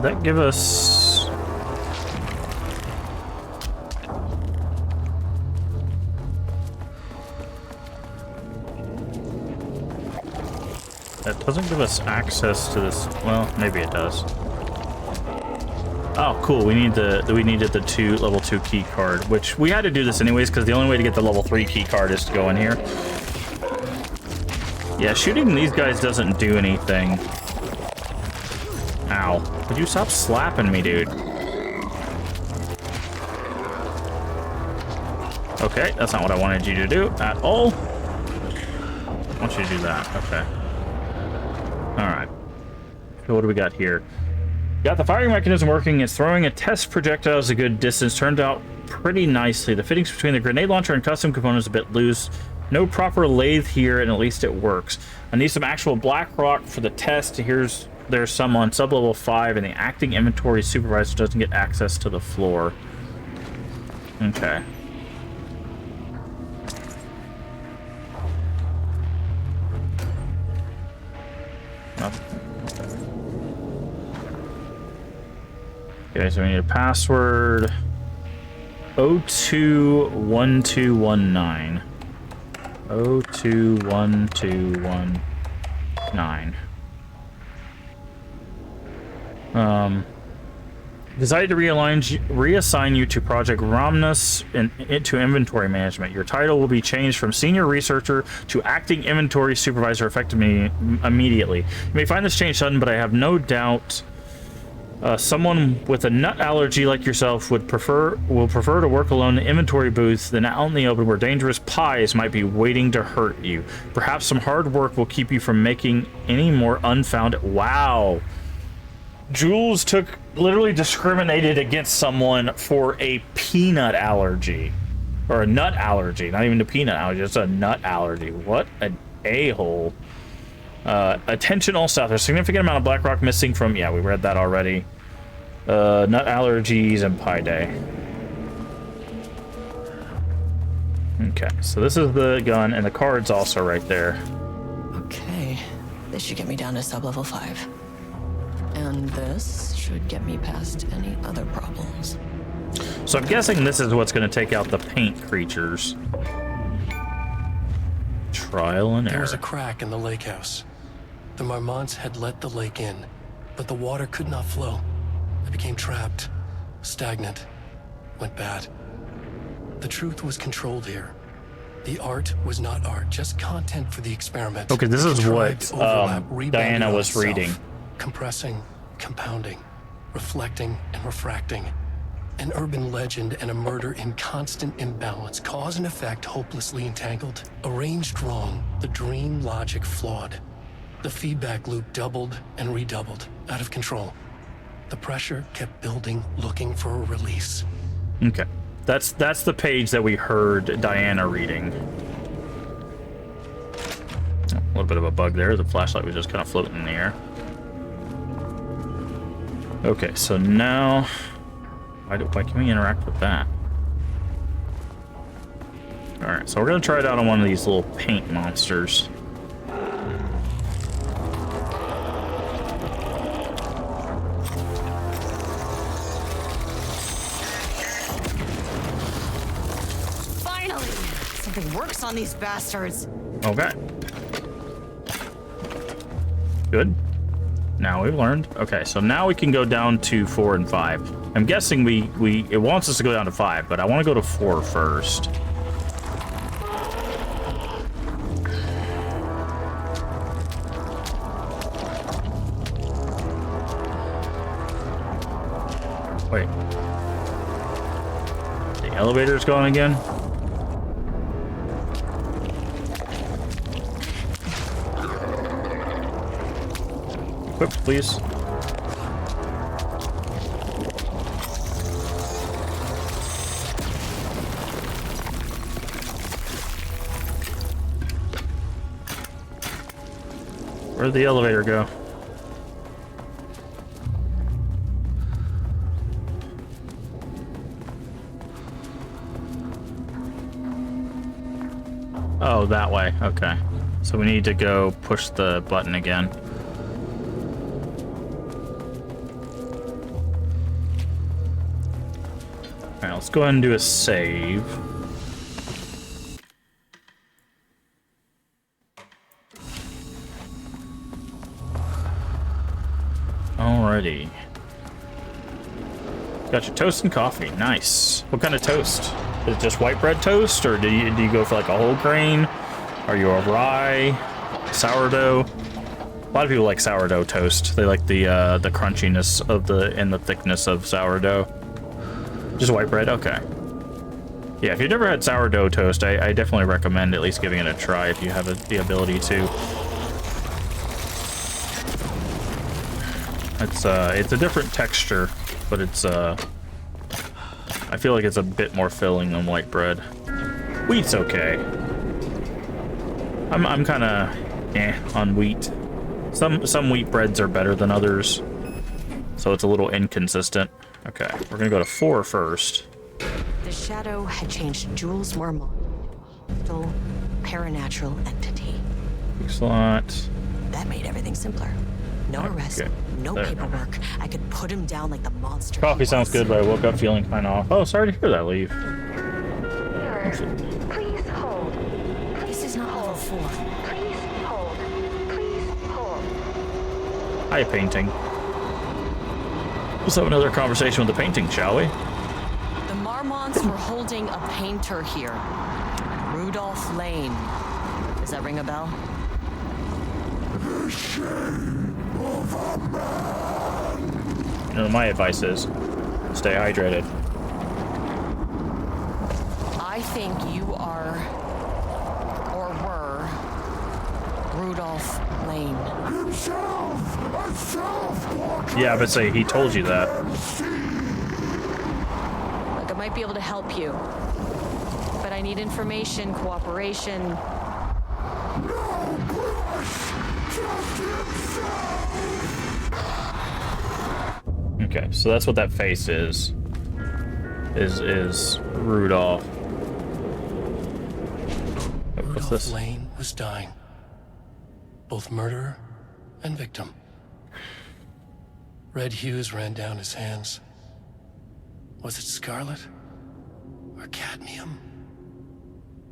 Did that give us... That doesn't give us access to this. Well, maybe it does. Oh, cool. We needed the level 2 key card, which we had to do this anyways because the only way to get the level 3 key card is to go in here. Yeah, shooting these guys doesn't do anything. Ow. Would you stop slapping me, dude? Okay, that's not what I wanted you to do at all. I want you to do that. Okay. Alright. So what do we got here? Got the firing mechanism working. It's throwing a test projectiles a good distance. Turned out pretty nicely. The fittings between the grenade launcher and custom components a bit loose. No proper lathe here, and at least it works. I need some actual black rock for the test. There's some on sub-level 5, and the acting inventory supervisor doesn't get access to the floor. Okay. Okay, so we need a password. 021219. 021219. Decided to reassign you to Project Romnus into inventory management. Your title will be changed from senior researcher to acting inventory supervisor effective immediately. You may find this change sudden, but I have no doubt someone with a nut allergy like yourself will prefer to work alone in the inventory booth than out in the open where dangerous pies might be waiting to hurt you. Perhaps some hard work will keep you from making any more unfounded... Wow. Jules literally discriminated against someone for a peanut allergy. Or a nut allergy. Not even a peanut allergy, just a nut allergy. What an a-hole. Attention all staff. There's a significant amount of black rock missing from... Yeah, we read that already. Nut allergies and pie day. Okay, so this is the gun, and the card's also right there. Okay, this should get me down to sub-level 5. And this should get me past any other problems. So I'm guessing this is what's going to take out the paint creatures. Trial and error. There was a crack in the lake house. The Marmonts had let the lake in, but the water could not flow. It became trapped, stagnant, went bad. The truth was controlled here. The art was not art, just content for the experiment. Okay, this is what Diana was reading. Compressing, compounding, reflecting, and refracting. An urban legend and a murder in constant imbalance, cause and effect hopelessly entangled. Arranged wrong, the dream logic flawed. The feedback loop doubled and redoubled, out of control. The pressure kept building, looking for a release. Okay, that's the page that we heard Diana reading. A little bit of a bug there. The flashlight was just kind of floating in the air. Okay, so now... Why can we interact with that? Alright, so we're going to try it out on one of these little paint monsters. Finally! Something works on these bastards! Okay. Good. Now we've learned. Okay, so now we can go down to 4 and 5. I'm guessing it wants us to go down to 5, but I want to go to 4 first. Wait. The elevator's going again? Equipped, please. Where'd the elevator go? Oh, that way. Okay. So we need to go push the button again. Alright, let's go ahead and do a save. Alrighty. Got your toast and coffee. Nice. What kind of toast? Is it just white bread toast, or do you go for like a whole grain? Are you a rye? Sourdough? A lot of people like sourdough toast. They like the crunchiness of and the thickness of sourdough. Just white bread? Okay. Yeah, if you've never had sourdough toast, I definitely recommend at least giving it a try if you have the ability to. It's a different texture, but it's I feel like it's a bit more filling than white bread. Wheat's okay. I'm kind of on wheat. Some wheat breads are better than others, so it's a little inconsistent. Okay, we're gonna go to 4 first. The shadow had changed Jules Mormont into a paranatural entity. Excellent. That made everything simpler. No arrest, no paperwork. I could put him down like the monster. Coffee sounds good, but I woke up feeling kind of off. Oh, sorry to hear that, Leave. Please hold. This is not level 4. Please hold. Please hold. Hi, painting. Let's have another conversation with the painting, shall we? The Marmonts were holding a painter here. Rudolph Lane. Does that ring a bell? You know, my advice is stay hydrated. I think you are, or were, Rudolph Lane. Yeah, but say he told you that. Look, I might be able to help you, but I need information, cooperation. Okay, so that's what that face is. Is Rudolph. What's Rudolph this? Lane was dying. Both murderer and victim. Red hues ran down his hands. Was it scarlet? Or cadmium?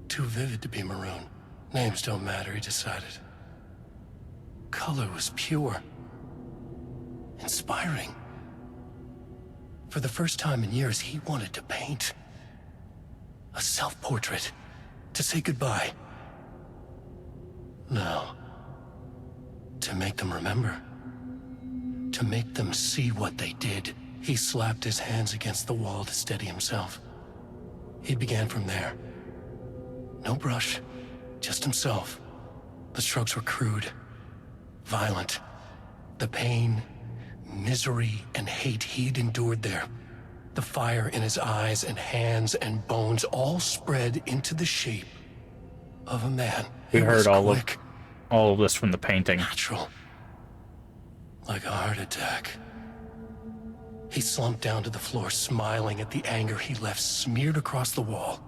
Too vivid to be maroon. Names don't matter, he decided. Color was pure. Inspiring. For the first time in years, he wanted to paint. A self-portrait. To say goodbye. No. To make them remember. To make them see what they did. He slapped his hands against the wall to steady himself. He began from there. No brush, just himself. The strokes were crude, violent. The pain, misery, and hate he'd endured there. The fire in his eyes and hands and bones all spread into the shape of a man. We He heard was all quick, of this from the painting. natural. Like a heart attack. He slumped down to the floor, smiling at the anger he left smeared across the wall.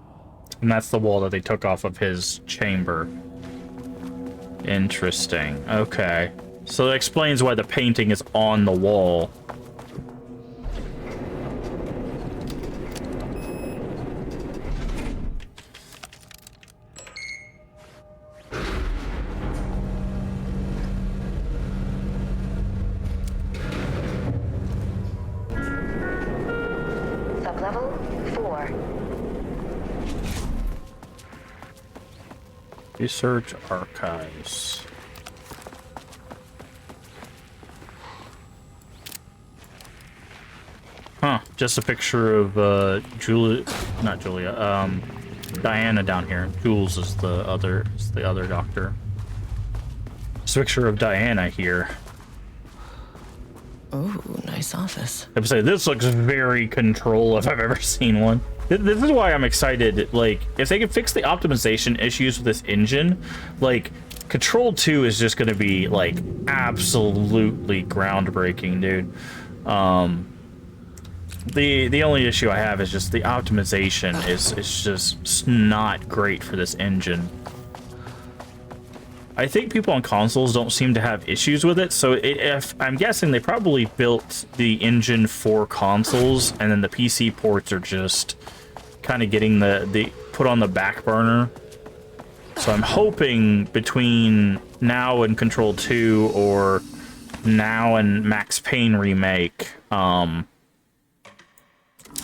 And that's the wall that they took off of his chamber. Interesting. Okay. So that explains why the painting is on the wall. Sublevel 4. Research archives. Huh, just a picture of not Julia, Diana down here. Jules is the other doctor. Just a picture of Diana here. Ooh, nice office. I would say this looks very Control if I've ever seen one. This is why I'm excited. Like, if they can fix the optimization issues with this engine, like, Control 2 is just going to be, like, absolutely groundbreaking, dude. The only issue I have is just the optimization is just not great for this engine. I think people on consoles don't seem to have issues with it. So if I'm guessing they probably built the engine for consoles, and then the PC ports are just kind of getting the put on the back burner. So I'm hoping between now and Control 2, or now and Max Payne remake,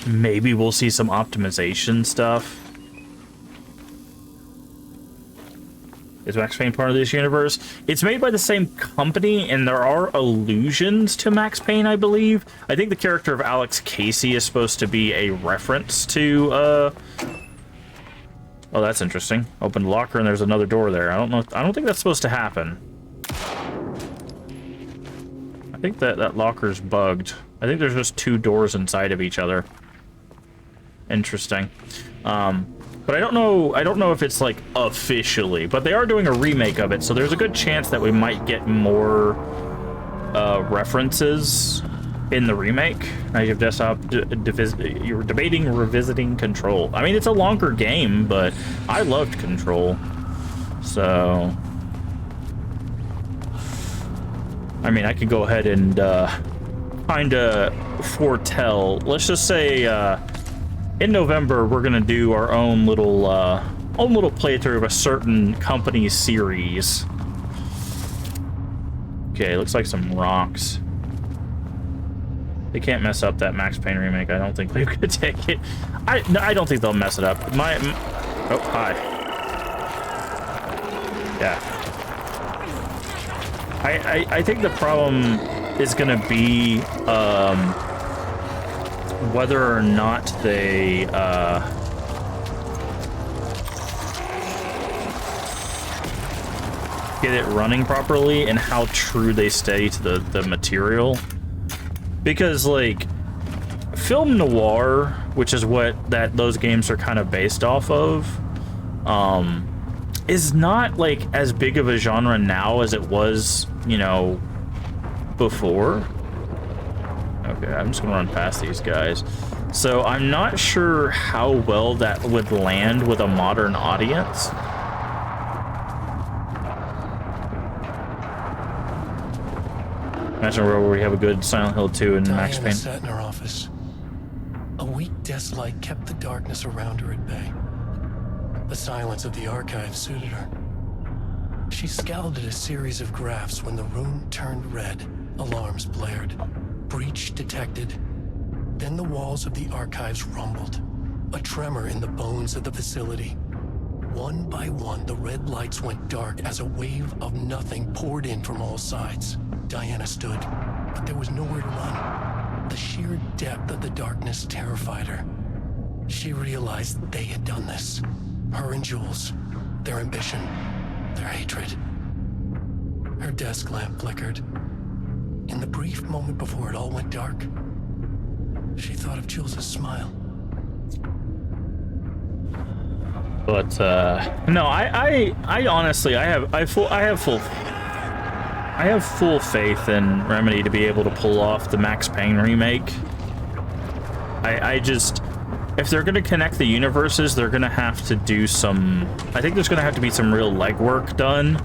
maybe we'll see some optimization stuff. Is Max Payne part of this universe? It's made by the same company, and there are allusions to Max Payne, I believe. I think the character of Alex Casey is supposed to be a reference to, Oh, that's interesting. Open the locker and there's another door there. I don't know. I don't think that's supposed to happen. I think that locker's bugged. I think there's just 2 doors inside of each other. Interesting. But I don't know if it's like officially, but they are doing a remake of it, so there's a good chance that we might get more references in the remake. Now you have desktop, you're debating revisiting Control. I mean, it's a longer game, but I loved Control. So, I mean, I could go ahead and kind of foretell. Let's just say in November we're gonna do our own little playthrough of a certain company's series. Okay, looks like some rocks. They can't mess up that Max Payne remake. I don't think they could take it. I don't think they'll mess it up. Oh, hi. Yeah. I think the problem is gonna be whether or not they get it running properly, and how true they stay to the material. Because, like, film noir, which is what those games are kind of based off of, is not, like, as big of a genre now as it was, you know, before. Okay, I'm just gonna run past these guys. So I'm not sure how well that would land with a modern audience. Imagine where we have a good Silent Hill 2 and Max Payne. Sat in her office. A weak desk light kept the darkness around her at bay. The silence of the archive suited her. She scowled at a series of graphs when the room turned red. Alarms blared. Breach detected. Then the walls of the archives rumbled. A tremor in the bones of the facility. One by one, the red lights went dark as a wave of nothing poured in from all sides. Diana stood, but there was nowhere to run. The sheer depth of the darkness terrified her. She realized they had done this. Her and Jules, their ambition, their hatred. Her desk lamp flickered. In the brief moment before it all went dark, she thought of Jules' smile. But no, I honestly, I have full faith in Remedy to be able to pull off the Max Payne remake. I just, if they're going to connect the universes, they're going to have to do some, I think there's going to have to be some real legwork done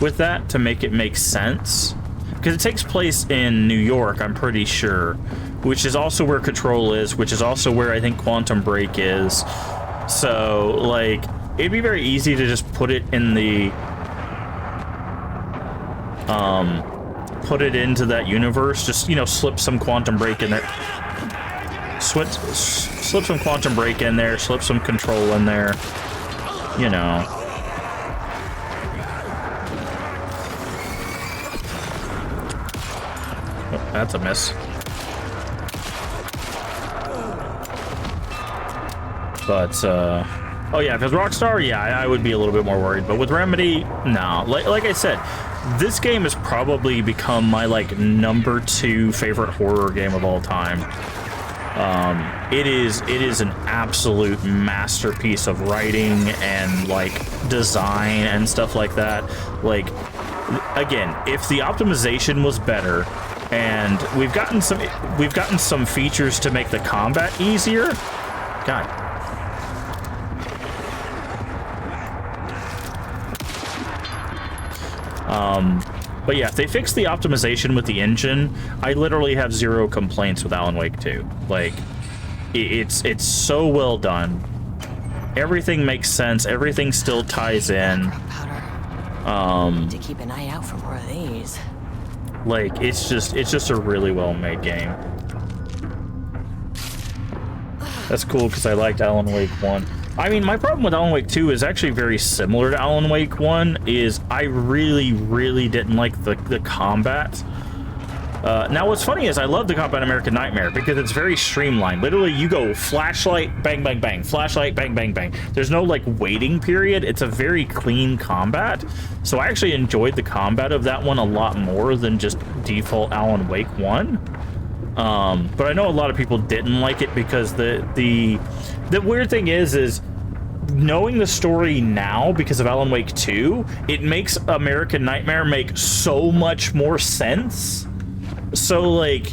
with that to make it make sense. Because it takes place in New York, I'm pretty sure, which is also where Control is, which is also where I think Quantum Break is. So, like, it'd be very easy to just put it in the, put it into that universe. Just, you know, slip some Quantum Break in there. Slip some Quantum Break in there, slip some Control in there. You know. Oh, that's a miss. But, oh yeah, because Rockstar, yeah, I would be a little bit more worried. But with Remedy, no. Like I said, this game has probably become my, like, #2 favorite horror game of all time. It is an absolute masterpiece of writing and, like, design and stuff like that. Like, again, if the optimization was better, and we've gotten some features to make the combat easier. God. But yeah, if they fix the optimization with the engine, I literally have zero complaints with Alan Wake 2. Like, it's so well done. Everything makes sense. Everything still ties in. To keep an eye out for more of these. Like, it's just a really well made game. That's cool because I liked Alan Wake 1. I mean, my problem with Alan Wake 2 is actually very similar to Alan Wake 1, is I really didn't like the combat. Now, what's funny is I love the combat in American Nightmare because it's very streamlined. Literally, you go flashlight, bang, bang, bang, flashlight, bang, bang, bang. There's no, like, waiting period. It's a very clean combat. So I actually enjoyed the combat of that one a lot more than just default Alan Wake 1. But I know a lot of people didn't like it because the weird thing is knowing the story now because of Alan Wake 2, it makes American Nightmare make so much more sense. So, like,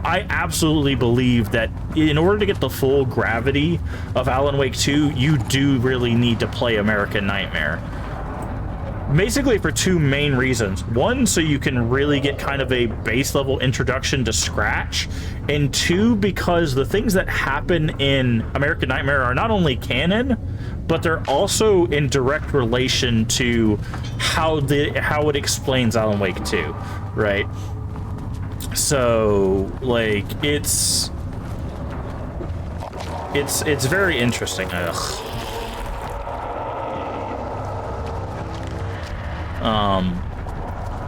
I absolutely believe that in order to get the full gravity of Alan Wake 2, you do really need to play American Nightmare. Basically for two main reasons. One, so you can really get kind of a base level introduction to Scratch, and two, because the things that happen in American Nightmare are not only canon, but they're also in direct relation to how it explains Alan Wake 2, right? So, like, it's very interesting. Ugh.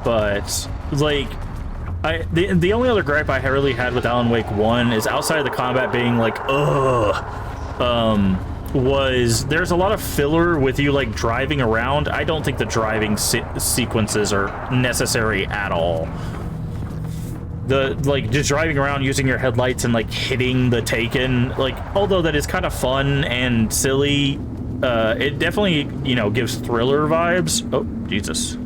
But like, the only other gripe I really had with Alan Wake 1 is outside of the combat being like, was there's a lot of filler with you like driving around. I don't think the driving sequences are necessary at all. Like just driving around using your headlights and like hitting the Taken, like, although that is kind of fun and silly, it definitely, you know, gives thriller vibes. Oh, Jesus.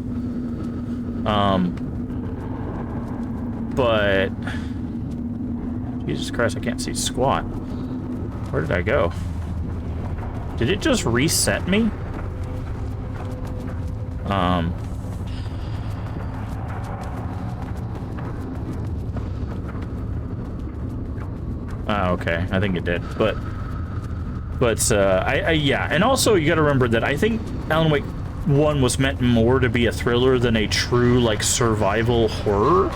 But Jesus Christ, I can't see squat. Where did I go? Did it just reset me? Okay, I think it did, but yeah, and also you got to remember that I think Alan Wake 1 was meant more to be a thriller than a true like survival horror.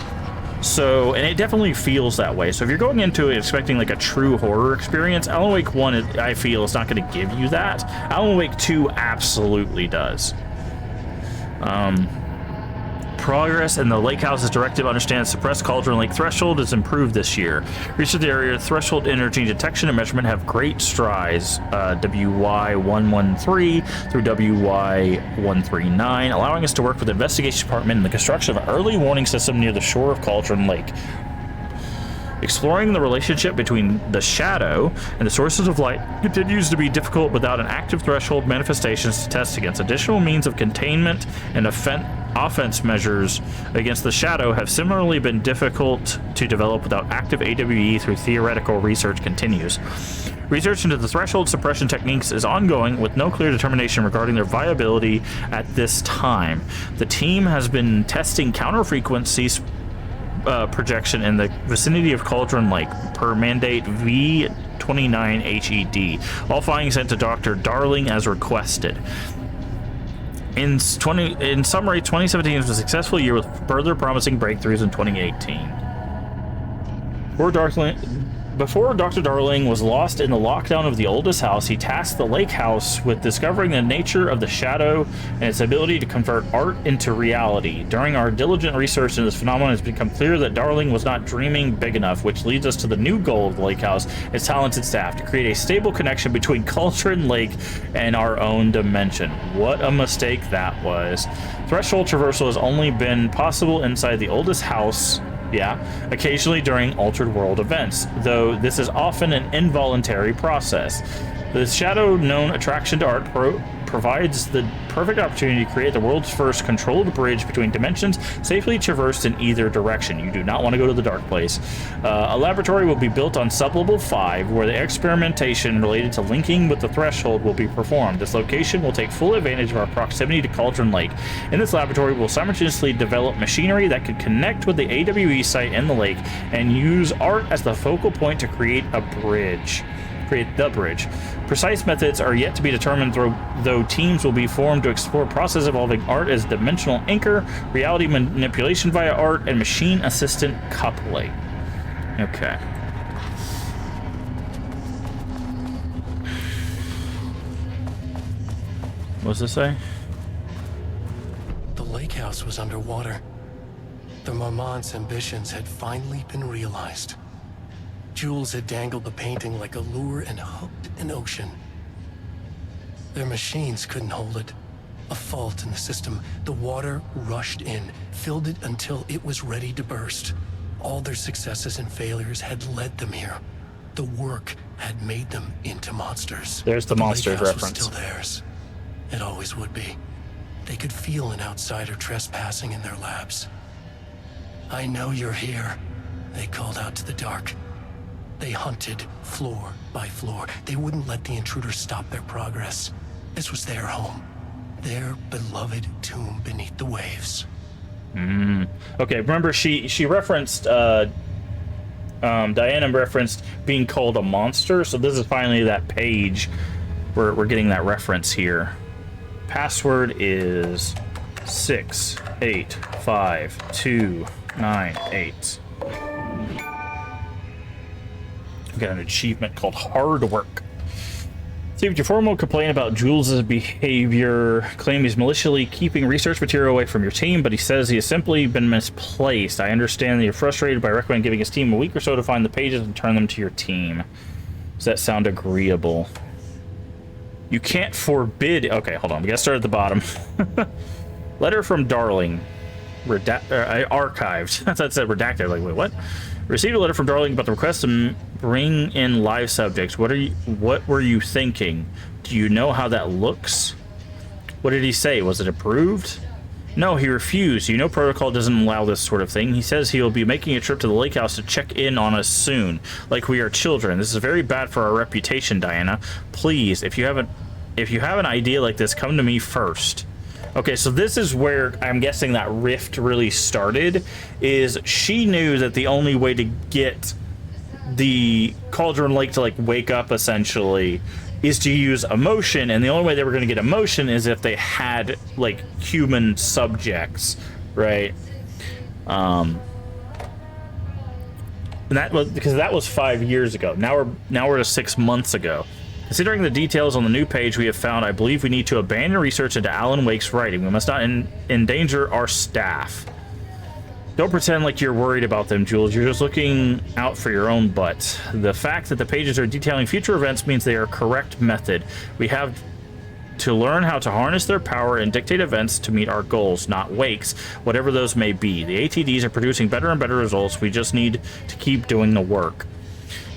So, and it definitely feels that way. So if you're going into it expecting like a true horror experience, Alan Wake 1, I feel, is not going to give you that. Alan Wake 2 absolutely does. Progress in the Lake House's directive understands suppressed Cauldron Lake threshold is improved this year. Research the area threshold energy detection and measurement have great strides. WY113 through WY139, allowing us to work with the investigation department in the construction of an early warning system near the shore of Cauldron Lake. Exploring the relationship between the shadow and the sources of light continues to be difficult without an active threshold manifestations to test against. Additional means of containment and offense measures against the shadow have similarly been difficult to develop without active AWE through theoretical research continues. Research into the threshold suppression techniques is ongoing with no clear determination regarding their viability at this time. The team has been testing counter-frequencies projection in the vicinity of Cauldron Lake per mandate V29HED. All findings sent to Dr. Darling as requested. In summary, 2017 was a successful year with further promising breakthroughs in 2018. Before Dr. Darling was lost in the lockdown of the oldest house, he tasked the Lake House with discovering the nature of the shadow and its ability to convert art into reality. During our diligent research into this phenomenon, it's become clear that Darling was not dreaming big enough, which leads us to the new goal of the Lake House, its talented staff, to create a stable connection between Cauldron Lake and our own dimension. What a mistake that was. Threshold traversal has only been possible inside the oldest house, occasionally during altered world events, though this is often an involuntary process. The shadow known attraction to art provides the perfect opportunity to create the world's first controlled bridge between dimensions, safely traversed in either direction. You do not want to go to the dark place. A laboratory will be built on sublevel 5, where the experimentation related to linking with the threshold will be performed. This location will take full advantage of our proximity to Cauldron Lake. In this laboratory, we'll simultaneously develop machinery that could connect with the AWE site in the lake and use art as the focal point to create the bridge. Precise methods are yet to be determined, though teams will be formed to explore process involving art as dimensional anchor, reality manipulation via art, and machine assistant coupling. Okay. What does this say? The lake house was underwater. The Marmont's ambitions had finally been realized. Jules had dangled the painting like a lure and hooked an ocean. Their machines couldn't hold it. A fault in the system. The water rushed in, filled it until it was ready to burst. All their successes and failures had led them here. The work had made them into monsters. There's the monsters lake house reference. was still theirs. It always would be. They could feel an outsider trespassing in their labs. "I know you're here," they called out to the dark. They hunted floor by floor. They wouldn't let the intruders stop their progress. This was their home, their beloved tomb beneath the waves. Okay, remember she referenced, Diana referenced being called a monster, so this is finally that page where we're getting that reference here. Password is 6852998. Got an achievement called Hard Work. Steve Deformo will complain about Jules' behavior, claim he's maliciously keeping research material away from your team, but he says he has simply been misplaced. I understand that you're frustrated by recommending giving his team a week or so to find the pages and turn them to your team. Does that sound agreeable? You can't forbid... Okay, hold on. We gotta start at the bottom. Letter from Darling. Archived. That said redacted. Like, wait, what? Received a letter from Darling about the request to bring in live subjects. What were you thinking? Do you know how that looks? What did he say? Was it approved? No, he refused. You know protocol doesn't allow this sort of thing. He says he will be making a trip to the lake house to check in on us soon, like we are children. This is very bad for our reputation, Diana. Please, if you have an idea like this, come to me first. Okay, so this is where I'm guessing that rift really started, is she knew that the only way to get the Cauldron Lake to, like, wake up, essentially, is to use emotion, and the only way they were going to get emotion is if they had, like, human subjects, right? And that was because that was 5 years ago. Now we're 6 months ago. Considering the details on the new page we have found, I believe we need to abandon research into Alan Wake's writing. We must not endanger our staff. Don't pretend like you're worried about them, Jules. You're just looking out for your own butt. The fact that the pages are detailing future events means they are correct method. We have to learn how to harness their power and dictate events to meet our goals, not Wake's, whatever those may be. The ATDs are producing better and better results. We just need to keep doing the work.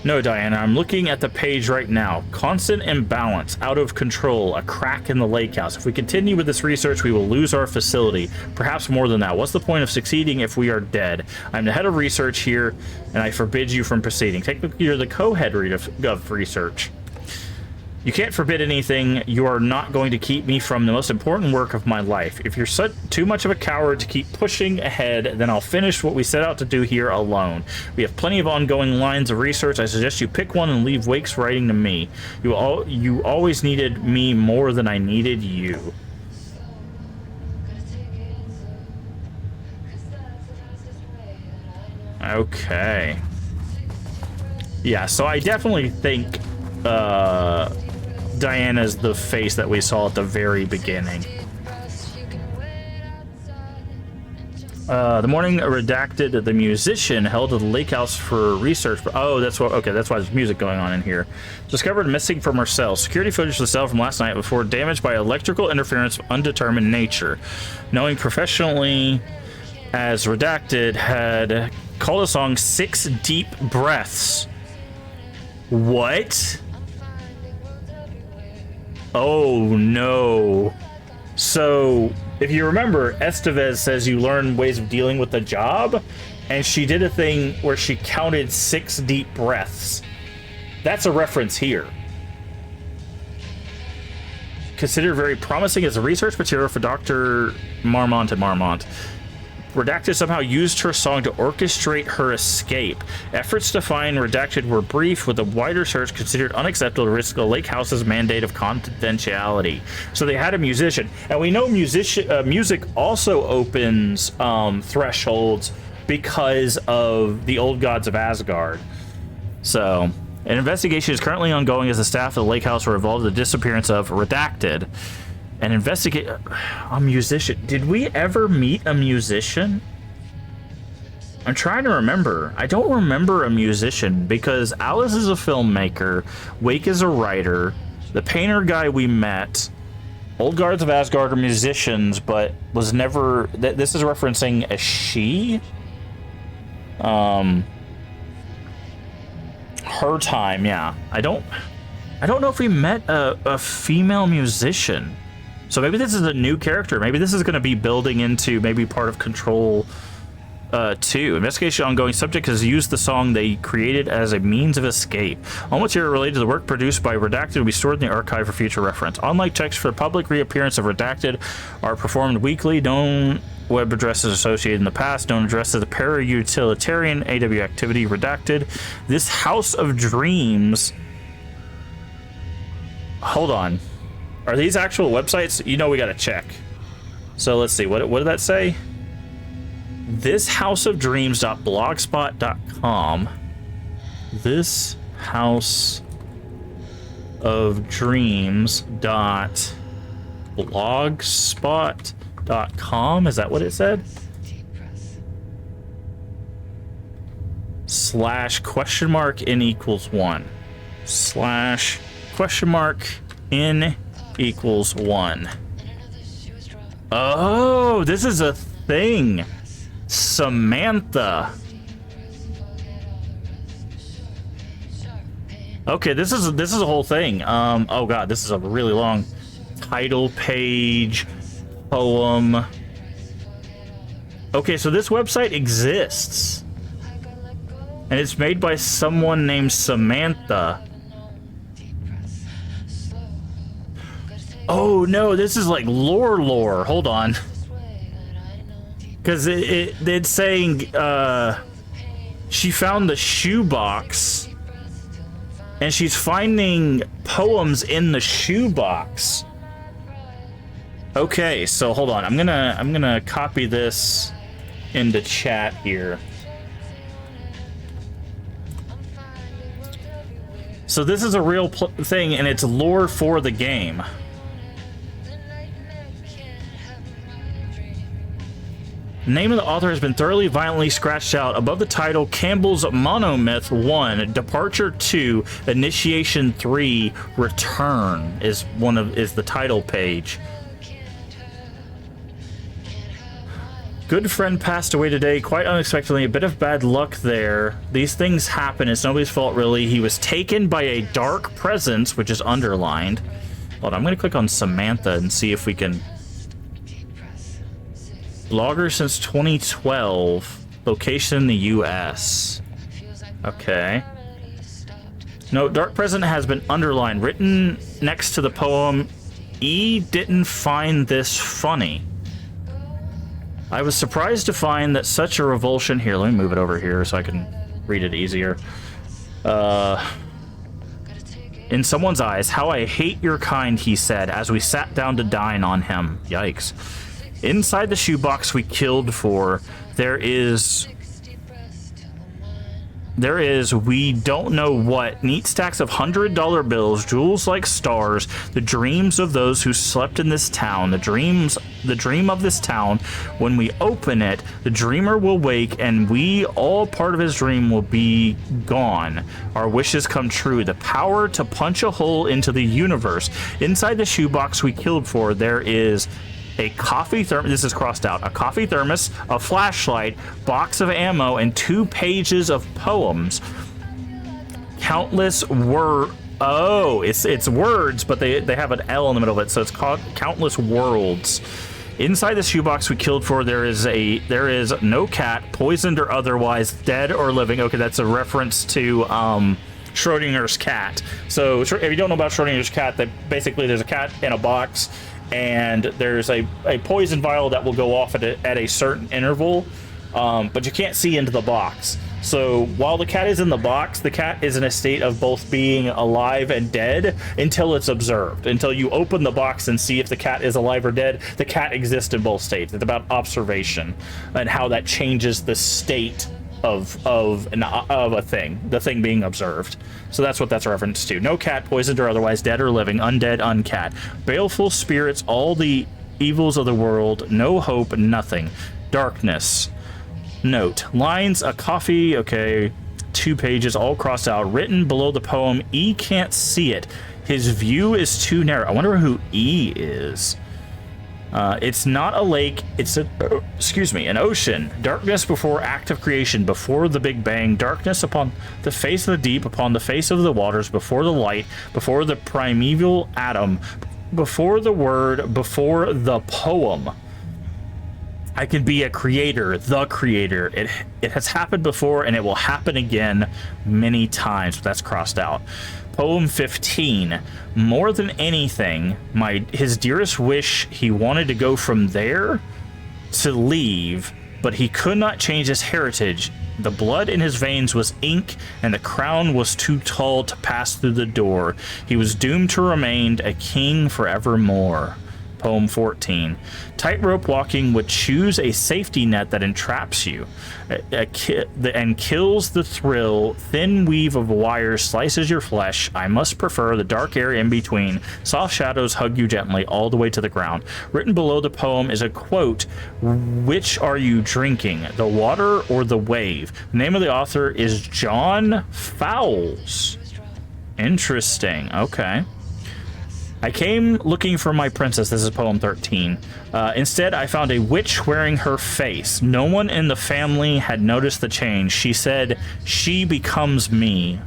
No, Diana, I'm looking at the page right now. Constant imbalance, out of control, a crack in the lake house. If we continue with this research, we will lose our facility. Perhaps more than that. What's the point of succeeding if we are dead? I'm the head of research here, and I forbid you from proceeding. Technically, you're the co-head of research. You can't forbid anything. You are not going to keep me from the most important work of my life. If you're too much of a coward to keep pushing ahead, then I'll finish what we set out to do here alone. We have plenty of ongoing lines of research. I suggest you pick one and leave Wake's writing to me. You always needed me more than I needed you. Okay. Yeah, so I definitely think Diana's the face that we saw at the very beginning. The morning redacted, the musician held at the lake house for research. Oh, that's what. Okay, that's why there's music going on in here. Discovered missing from her cell. Security footage of the cell from last night before damaged by electrical interference of undetermined nature. Knowing professionally as redacted had called a song 6 Deep Breaths. What? Oh no. So if you remember, Estevez says you learn ways of dealing with the job, and she did a thing where she counted 6 deep breaths. That's a reference here. Considered very promising as a research material for Dr. Marmont and Marmont. Redacted somehow used her song to orchestrate her escape. Efforts to find Redacted were brief, with a wider search considered unacceptable to risk the Lake House's mandate of confidentiality. So they had a musician, and we know music also opens thresholds because of the old gods of Asgard. So an investigation is currently ongoing as the staff of the Lake House were involved in the disappearance of Redacted. And investigate a musician. Did we ever meet a musician? I'm trying to remember. I don't remember a musician because Alice is a filmmaker, Wake is a writer, the painter guy we met, Old Guards of Asgard are musicians, but was never. This is referencing a she. Her time, yeah. I don't know if we met a female musician. So maybe this is a new character. Maybe this is going to be building into maybe part of Control 2. Investigation ongoing. Subject has used the song they created as a means of escape. All material related to the work produced by Redacted will be stored in the archive for future reference. Online checks for public reappearance of Redacted are performed weekly. Known web addresses associated in the past. Known addresses of para-utilitarian AW activity. Redacted. This House of Dreams. Hold on. Are these actual websites? You know we gotta check. So let's see. What did that say? This House of Dreams.blogspot.com. This House of Dreams.blogspot.com. Is that what it said? /? n equals 1. / n equals 1. Oh, this is a thing. Samantha. Okay, this is a whole thing. Oh god, this is a really long title page, poem. Okay, so this website exists. And it's made by someone named Samantha. Oh no, this is like lore. Hold on. Because it's saying she found the shoebox and she's finding poems in the shoebox. Okay, so hold on. I'm gonna copy this into chat here. So this is a real thing, and it's lore for the game. The name of the author has been thoroughly violently scratched out above the title Campbell's Monomyth 1, Departure 2, Initiation 3, Return is the title page. Good friend passed away today, quite unexpectedly. A bit of bad luck there. These things happen. It's nobody's fault, really. He was taken by a dark presence, which is underlined. Hold on, I'm going to click on Samantha and see if we can... Blogger since 2012. Location in the U.S. Okay. No, dark present has been underlined. Written next to the poem, E didn't find this funny. I was surprised to find that such a revulsion... Here, let me move it over here so I can read it easier. In someone's eyes, how I hate your kind, he said, as we sat down to dine on him. Yikes. Inside the shoebox we killed for, there is, we don't know what, neat stacks of $100 bills, jewels like stars, the dreams of those who slept in this town, the dream of this town. When we open it, the dreamer will wake, and we, all part of his dream, will be gone. Our wishes come true. The power to punch a hole into the universe. Inside the shoebox we killed for, there is a coffee thermos, this is crossed out, a coffee thermos, a flashlight, box of ammo, and 2 pages of poems. Countless Oh, it's words, but they have an L in the middle of it, so it's called Countless Worlds. Inside the shoebox we killed for, there is no cat, poisoned or otherwise, dead or living. Okay, that's a reference to Schrodinger's cat. So if you don't know about Schrodinger's cat, that basically there's a cat in a box, and there's a poison vial that will go off at a certain interval, but you can't see into the box. So while the cat is in the box, the cat is in a state of both being alive and dead until it's observed. Until you open the box and see if the cat is alive or dead, the cat exists in both states. It's about observation and how that changes the state of a thing, the thing being observed. So that's what that's a reference to. No cat, poisoned or otherwise, dead or living, undead, uncat. Baleful spirits, all the evils of the world, no hope, nothing. Darkness. Note, lines, a coffee, okay, 2 pages, all crossed out, written below the poem. E can't see it. His view is too narrow. I wonder who E is. It's not a lake, it's an ocean. Darkness before act of creation, before the Big Bang. Darkness upon the face of the deep, upon the face of the waters, before the light, before the primeval atom, before the word, before the poem. I can be a creator, the creator. It has happened before, and it will happen again many times. But that's crossed out. Poem 15. More than anything, his dearest wish, he wanted to go from there to leave, but he could not change his heritage. The blood in his veins was ink, and the crown was too tall to pass through the door. He was doomed to remain a king forevermore. Poem 14. Tightrope walking would choose a safety net that entraps you and kills the thrill. Thin weave of wires slices your flesh. I must prefer the dark area in between. Soft shadows hug you gently all the way to the ground. Written below the poem is a quote. Which are you drinking, the water or the wave? The name of the author is John Fowles. Interesting. Okay. I came looking for my princess. This is poem 13. Instead, I found a witch wearing her face. No one in the family had noticed the change. She said, she becomes me.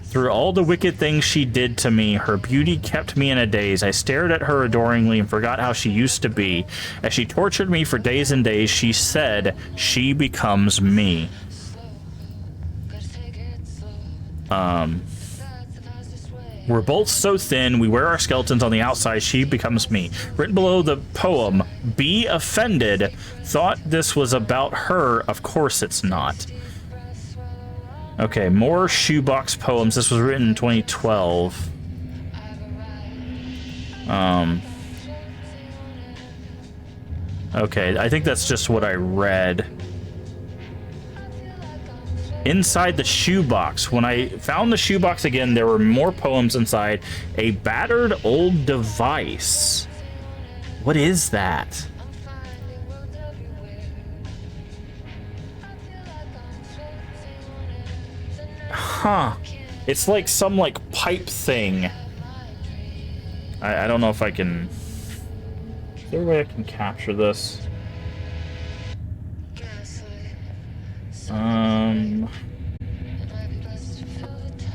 Through all the wicked things she did to me, her beauty kept me in a daze. I stared at her adoringly and forgot how she used to be. As she tortured me for days and days, she said, she becomes me. We're both so thin, we wear our skeletons on the outside, she becomes me. Written below the poem, be offended. Thought this was about her, of course it's not. Okay, more shoebox poems. This was written in 2012. Okay, I think that's just what I read. Inside the shoebox. When I found the shoebox again, there were more poems inside. A battered old device. What is that? Huh. It's like some pipe thing. I don't know if I can... Is there a way I can capture this?